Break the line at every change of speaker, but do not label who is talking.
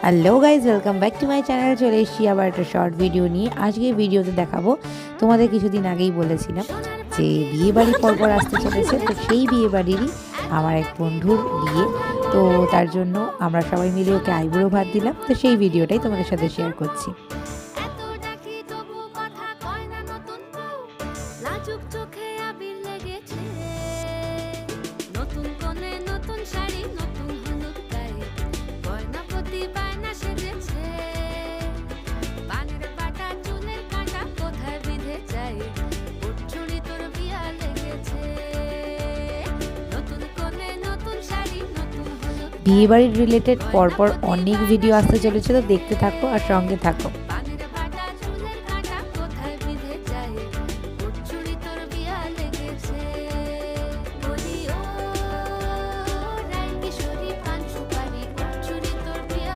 Hello guys, welcome back to my channel. চলে এসেছি আবার একটা শর্ট ভিডিও নিয়ে। আজকে ভিডিওতে দেখাবো, তোমাদের কিছুদিন আগেই বলেছিলাম যে বিয়ে বাড়ি পরপর আসতে চলেছে, তো সেই বিয়ে বাড়িরই আমার এক বন্ধুর বিয়ে। তো তার জন্য আমরা সবাই মিলে ওকে আইবুড়ো ভাত দিলাম। তো সেই ভিডিওটাই তোমাদের সাথে শেয়ার করছি। বিয়েবাড়ির রিলেটেড পরপর অনেক ভিডিও আসতে চলেছে, তো দেখতে থাকো আর সঙ্গে থাকো।